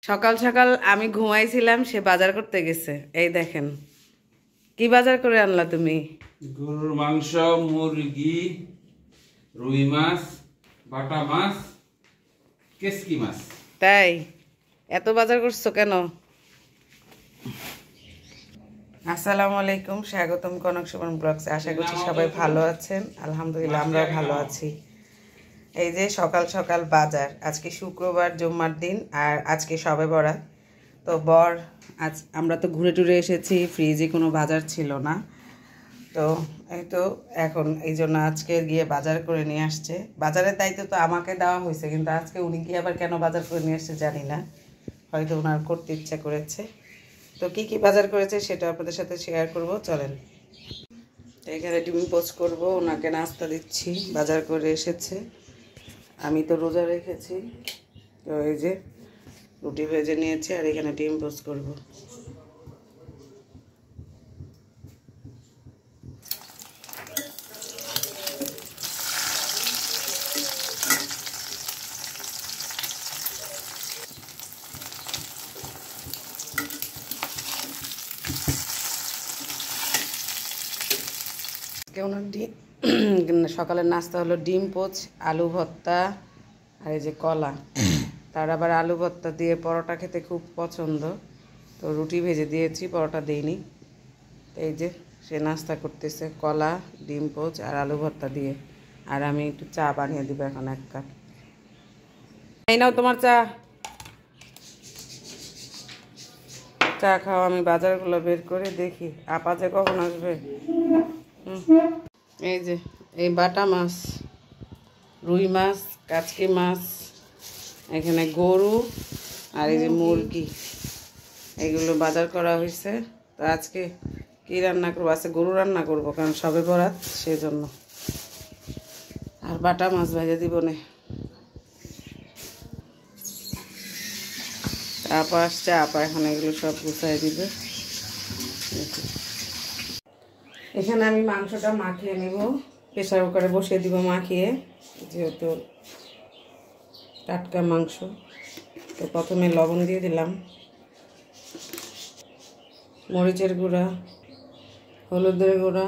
সকাল সকাল আমি ঘুমাইছিলাম, সে বাজার করতে গেছে। এই দেখেন কি বাজার করে আনলা তুমি? গরুর মাংস, মুরগি, রুই মাছ, বাটা মাছ, কেসকি মাছ। তাই এত বাজার করছো কেন? আসসালামু আলাইকুম, স্বাগতম কনক সুমন ব্লগসে। আশা করছি সবাই ভালো আছেন। আলহামদুলিল্লাহ আমরাও ভালো আছি। এই যে সকাল সকাল বাজার, আজকে শুক্রবার জুম্মার দিন, আর আজকে সবে বরাত। তো আজ আমরা তো ঘুরে টুরে এসেছি, ফ্রিজে কোনো বাজার ছিল না। তো এই তো এখন এই জন্য আজকে গিয়ে বাজার করে নিয়ে আসছে। বাজারের দায়িত্ব তো আমাকে দেওয়া হয়েছে, কিন্তু আজকে উনি গিয়ে আবার কেন বাজার করে নিয়ে আসছে জানি না, হয়তো ওনার করতে ইচ্ছা করেছে। তো কি কি বাজার করেছে সেটা আপনাদের সাথে শেয়ার করব, চলেন। এখানে ডিম পোস্ট করব, ওনাকে নাস্তা দিচ্ছি। বাজার করে এসেছে, আমি তো রোজা রেখেছি। তো এই যে রুটি ভেজে নিয়েছি, আর এখানে ডিম পোস্ট করব। ওনার সকালের নাস্তা হলো ডিম পোচ, আলু ভর্তা, আর এই যে কলা। তার আবার আলু ভর্তা দিয়ে পরোটা খেতে খুব পছন্দ, তো রুটি ভেজে দিয়েছি, পরোটা দিইনি। এই যে সে নাস্তা করতেছে কলা, ডিম পোচ আর আলু ভর্তা দিয়ে। আর আমি একটু চা বানিয়ে দিব এখন 1 কাপ। এই নাও তোমার চা। চা খাও, আমি বাজারগুলো বের করে দেখি আপা যে কখন আসবে। এই যে এই বাটা মাছ, রুই মাছ, কাচকি মাছ, এখানে গরু, আর এই যে মুরগি, এগুলো বাজার করা হয়েছে। তো আজকে কি রান্না করবো? আজকে গরু রান্না করবো, কারণ সবে বরাত, সেই জন্য। আর বাটা মাছ ভেজে দিব না। আপা আসছে, আপা এখন এগুলো সব গুছাই দিবে। এখানে আমি মাংসটা মাখিয়ে নেব, প্রেসার কুকারে বসিয়ে দিব মাখিয়ে, যেহেতু টাটকা মাংস। তো প্রথমে লবণ দিয়ে দিলাম, মরিচের গুঁড়া, হলুদের গুঁড়া,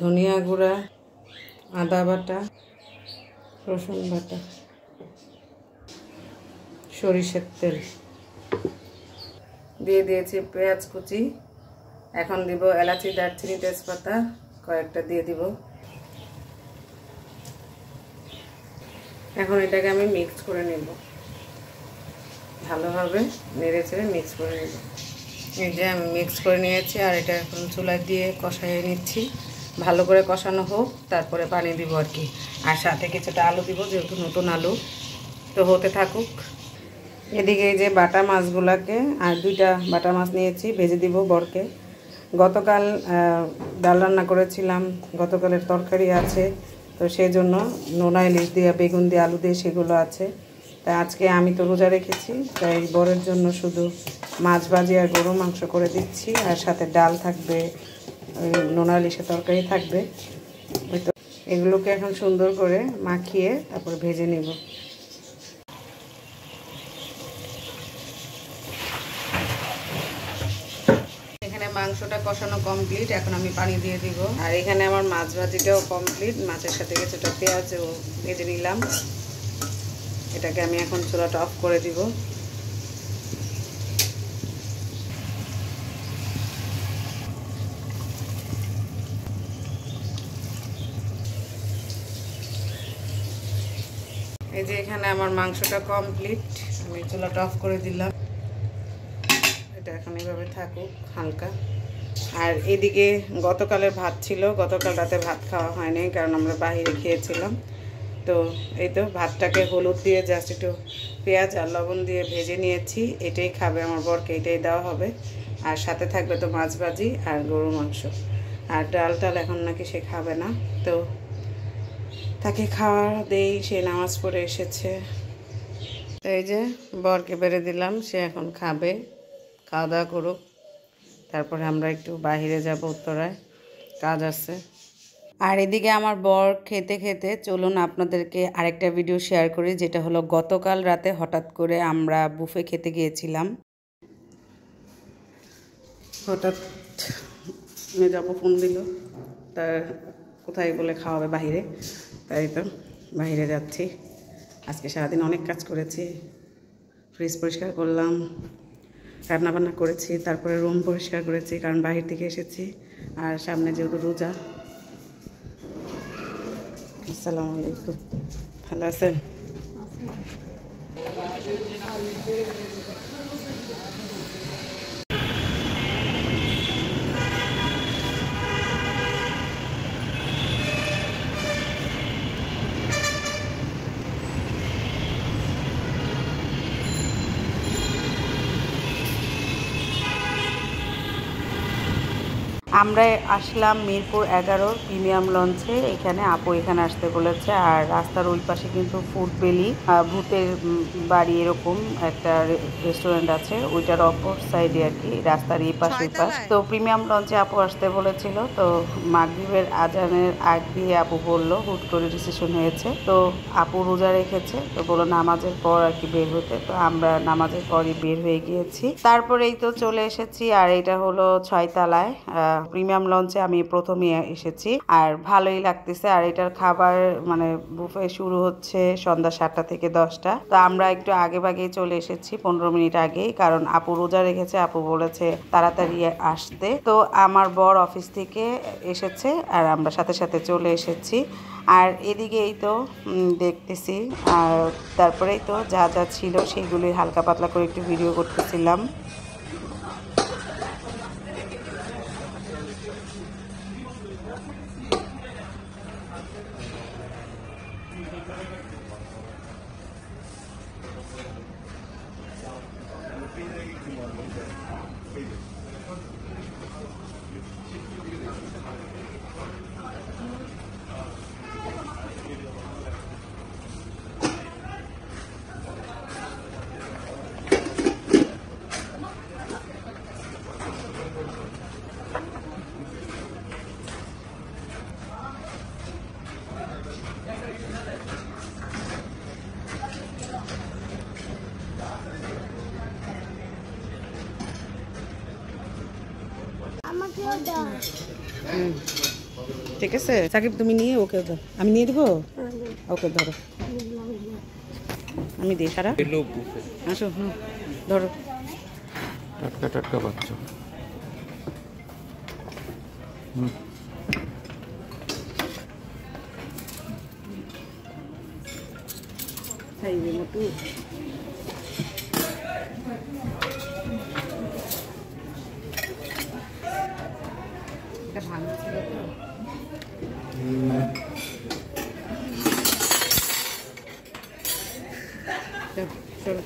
ধনিয়া গুঁড়া, আদা বাটা, রসুন বাটা, সরিষার তেল দিয়ে দিয়েছি, পেঁয়াজ কুচি। এখন দিব এলাচি, দারচিনি, তেজপাতা কয়েকটা দিয়ে দিব। এখন এটাকে আমি মিক্স করে নেব, ভালোভাবে নেড়ে চেড়ে মিক্স করে নেব। এই যে আমি মিক্স করে নিয়েছি, আর এটা এখন চুলায় দিয়ে কষাইয়ে নিচ্ছি। ভালো করে কষানো হোক, তারপরে পানি দিব আর কি। আর সাথে কিছুটা আলু দিব, যেহেতু নতুন আলু। তো হতে থাকুক। এদিকে এই যে বাটা মাছগুলোকে, আর 2টা বাটা মাছ নিয়েছি, ভেজে দিব বরকে। গতকাল ডাল রান্না করেছিলাম, গতকালের তরকারি আছে, তো সেই জন্য নোনা ইলিশ দিয়ে, বেগুন দিয়ে, আলু দিয়ে সেগুলো আছে। তাই আজকে আমি তো রোজা রেখেছি, তাই বরের জন্য শুধু মাছ ভাজি আর গরু মাংস করে দিচ্ছি, আর সাথে ডাল থাকবে, নোনা ইলিশের তরকারি থাকবে। ওই তো এগুলোকে এখন সুন্দর করে মাখিয়ে তারপর ভেজে নিব। এখানে মাংসটা কষানো কমপ্লিট, এখন আমি পানি দিয়ে দিব। আর এখানে আমার মাছ ভাজিটাও কমপ্লিট, মাছের সাথে কিছুটা পেঁয়াজও ভেজে নিলাম। এটাকে আমি এখন চুলাটা অফ করে দিব। এই যে এখানে আমার মাংসটা কমপ্লিট, আমি চুলাটা অফ করে দিলাম। এটা এখন এইভাবে থাকুক হালকা। আর এদিকে গতকালের ভাত ছিল, গতকাল রাতে ভাত খাওয়া হয়নি, কারণ আমরা বাইরে খেয়েছিলাম। তো এই তো ভাতটাকে হলুদ দিয়ে জাস্ট একটু পেঁয়াজ আর লবণ দিয়ে ভেজে নিয়েছি। এটাই খাবে আমার বরকে, এটাই দেওয়া হবে। আর সাথে থাকবে তো মাছ ভাজি আর গরু মাংস। আর ডাল টাল এখন নাকি সে খাবে না, তো তাকে খাওয়া দেই। সে নামাজ পড়ে এসেছে। তো এই যে বরকে বেড়ে দিলাম, সে এখন খাবে, খাওয়া দাওয়া করুক। তারপরে আমরা একটু বাইরে যাব, উত্তরায় কাজ আছে। আর এদিকে আমার বর খেতে খেতে চলুন আপনাদেরকে আরেকটা ভিডিও শেয়ার করি, যেটা হলো গতকাল রাতে হঠাৎ করে আমরা বুফে খেতে গিয়েছিলাম। হঠাৎ মেজাবো ফোন দিল, তার কোথায় বলে খাওয়াবে বাহিরে, তাই তো বাহিরে যাচ্ছি। আজকে সারাদিন অনেক কাজ করেছি, ফ্রিজ পরিষ্কার করলাম, রান্নাবান্না করেছি, তারপরে রুম পরিষ্কার করেছি কারণ বাহির থেকে এসেছি। আর সামনে যেহেতু রোজা। আসসালামু আলাইকুম, ভালো আছেন? আমরা আসলাম মিরপুর 11 প্রিমিয়াম লঞ্চে। এখানে আপু এখানে আসতে বলেছে। আর রাস্তার ওই পাশে কিন্তু ফুড বেলি, ভূতের বাড়ি এরকম একটা রেস্টুরেন্ট আছে, ওইটার অপর সাইডে আর কি, রাস্তার এই পাশ ওই পাশ। তো প্রিমিয়াম লঞ্চে আপু আসতে বলেছিল। তো মাগরিবের আজানের আগ দিয়ে আপু বললো হুট করে ডিসিশন হয়েছে। তো আপু রোজা রেখেছে, তো বললো নামাজের পর আর কি বের হতে। তো আমরা নামাজের পরই বের হয়ে গিয়েছি। তারপরেই তো চলে এসেছি। আর এটা হলো 6 তলায় প্রিমিয়াম লঞ্চে আমি প্রথমে এসেছি, আর ভালোই লাগতেছে। আর এটার খাবার মানে বুফে শুরু হচ্ছে সন্ধ্যা 7টা থেকে 10টা। তো আমরা একটু আগে ভাগেই চলে এসেছি, 15 মিনিট আগেই, কারণ আপু রোজা রেখেছে, আপু বলেছে তাড়াতাড়ি আসতে। তো আমার বর অফিস থেকে এসেছে আর আমরা সাথে সাথে চলে এসেছি। আর এদিকে এই তো দেখতেছি। আর তারপরেই তো যা যা ছিল সেগুলি হালকা পাতলা করে একটু ভিডিও করতেছিলাম। ঠিক আছে সাকিব, তুমি নিয়ে ওকে দাও, আমি নিয়ে দেবো। ওকে ধরো, আমি দিই সারা। আসো, ধরো। টাটকা টাটকা বাচ্চা। খাইবে মটু। এটা ভালো ছিল তো। চলো।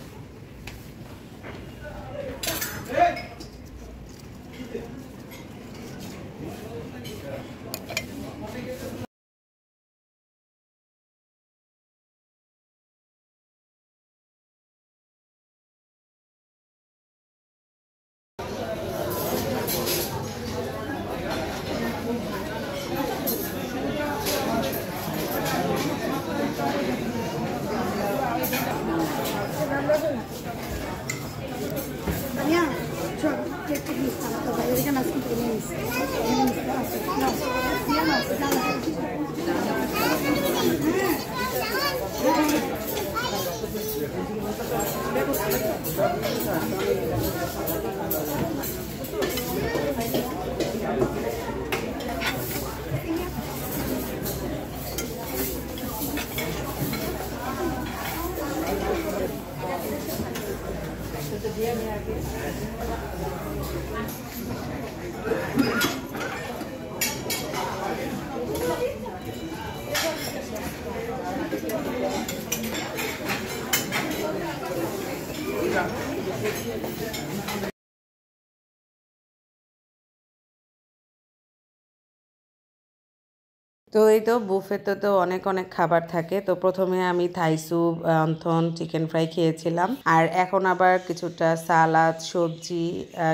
তো এই তো বুফেতে তো অনেক অনেক খাবার থাকে। তো প্রথমে আমি Thai soup, wonton, chicken fry খেয়েছিলাম। আর এখন আবার কিছুটা সালাদ, সবজি,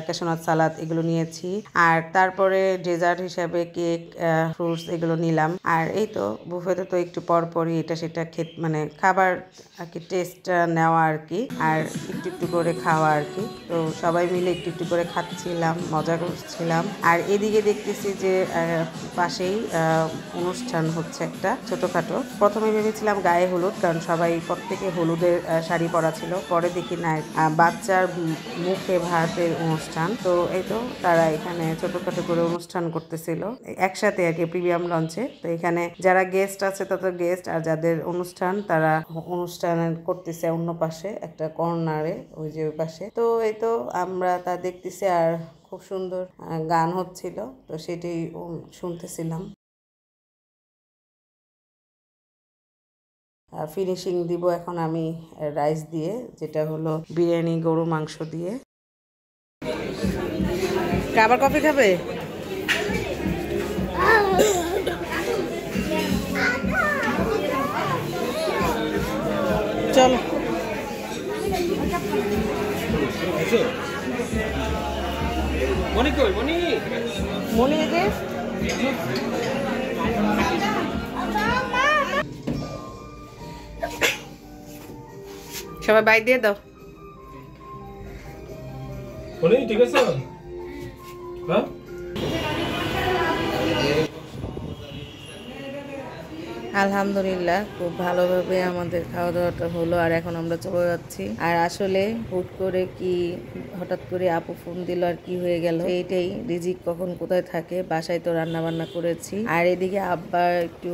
ক্যাশনাট সালাদ এগুলো নিয়েছি। আর তারপরে ডেজার্ট হিসাবে কেক, ফ্রুটস এগুলো নিলাম। আর এই তো বুফেতে তো একটু পরপরই এটা সেটা মানে খাবার আর কি টেস্ট নেওয়া আর কি, আর একটু একটু করে খাওয়া আর কি। তো সবাই মিলে একটু একটু করে খাচ্ছিলাম, মজা করছিলাম। আর এদিকে দেখতেছি যে পাশেই অনুষ্ঠান হচ্ছে একটা ছোটখাটো। প্রথমে ভেবেছিলাম গায়ে হলুদ, কারণ সবাই প্রত্যেকে হলুদের শাড়ি পরা ছিল। পরে দেখি না, বাচ্চার মুখে ভাতের অনুষ্ঠান। তো এই তো তারা এখানে ছোটখাটো করে অনুষ্ঠান করতেছিল একসাথে আর কি, প্রিমিয়াম লঞ্চে। তো এখানে যারা গেস্ট আছে তাদের গেস্ট, আর যাদের অনুষ্ঠান তারা অনুষ্ঠান করতেছে অন্য পাশে একটা কর্নারে, ওই যে ওই পাশে। তো এই তো আমরা তা দেখতেছি, আর খুব সুন্দর গান হচ্ছিল, তো সেটাই শুনতেছিলাম। ফিনিশিং দিব এখন আমি রাইস দিয়ে, যেটা হলো বিরিয়ানি গরু মাংস দিয়ে। আবার কফি খাবে? চলো মনি যে সবাই বাই দিয়ে দাও। ঠিক আছে। হ্যাঁ আলহামদুলিল্লাহ খুব ভালোভাবে আমাদের খাওয়া দাওয়াটা হলো। আর এখন আমরা চলে যাচ্ছি। আর আসলে হুট করে কি হঠাৎ করে আপু ফোন দিল আর কি হয়ে গেল, এইটাই রিজিক কখন কোথায় থাকে। বাসায় তো রান্না বান্না করেছি, আর এদিকে আব্বার একটু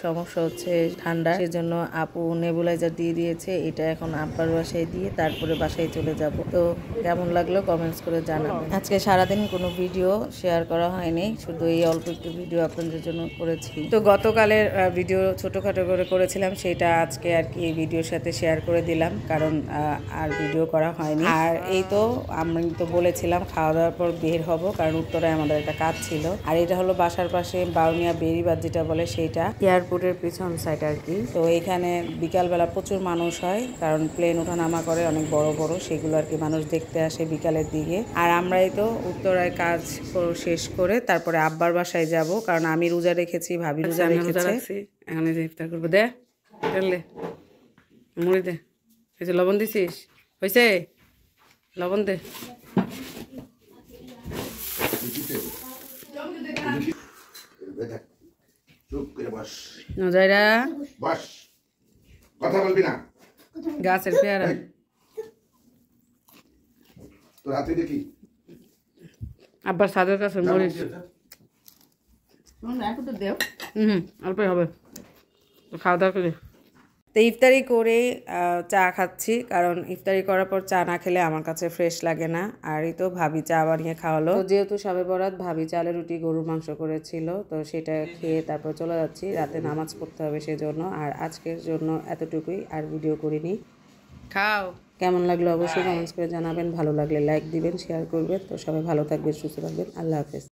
সমস্যা হচ্ছে ঠান্ডা, সেজন্য আপু নেবুলাইজার দিয়ে দিয়েছে। এটা এখন আব্বার বাসায় দিয়ে তারপরে বাসায় চলে যাব। তো কেমন লাগলো কমেন্টস করে জানাবেন। আজকে সারাদিন কোনো ভিডিও শেয়ার করা হয়নি, শুধু এই অল্প একটু ভিডিও আপনাদের জন্য করেছি। তো গতকালের ভিডিও ছোটোখাটো করে করেছিলাম, সেটা আজকে আর কি এই ভিডিওর সাথে শেয়ার করে দিলাম, কারণ আর ভিডিও করা হয়নি। আর এই তো আমি তো বলেছিলাম খাওয়া দাওয়ার পর বের হব, কারণ উত্তরায় আমাদের একটা কাজ ছিল। আর এটা হলো বাসার পাশে বাউনিয়া বেরিবাদ যেটা বলে, সেইটা এয়ারপোর্টের পিছন সাইড আর কি। তো এখানে বিকালবেলা প্রচুর মানুষ হয়, কারণ প্লেন ওঠানামা করে অনেক বড় বড়, সেগুলো আর কি মানুষ দেখতে আসে বিকালের দিকে। আর আমরাই তো উত্তরায় কাজ শেষ করে তারপরে আব্বার বাসায় যাব, কারণ আমি রোজা রেখেছি, ভাবি রোজা রেখেছে। এখন যে ইফতার করবো, দে তেল দে, মুড়ি দে, এই যে লবণ দিছিস, হয়েছে লবণ দে। নজাইরা বস, কথা বলবি না। গাছের পেয়ারা তো রাতে দেখি আব্বার সাদের কাছে মরিচ অল্পই হবে। খাওয়া দাওয়া করে তো ইফতারি করে চা খাচ্ছি, কারণ ইফতারি করার পর চা না খেলে আমার কাছে ফ্রেশ লাগে না। আর এই তো ভাবি চা বানিয়ে খাওয়ালো। তো যেহেতু সবে বরাত, ভাবি চালের রুটি গরুর মাংস করেছিল, তো সেটা খেয়ে তারপর চলে যাচ্ছি। রাতে নামাজ পড়তে হবে সেজন্য। আর আজকের জন্য এতটুকুই, আর ভিডিও করিনি। খাও। কেমন লাগলো অবশ্যই কমেন্টস করে জানাবেন। ভালো লাগলে লাইক দিবেন, শেয়ার করবেন। তো সবাই ভালো থাকবেন, সুস্থ থাকবেন। আল্লাহ হাফেজ।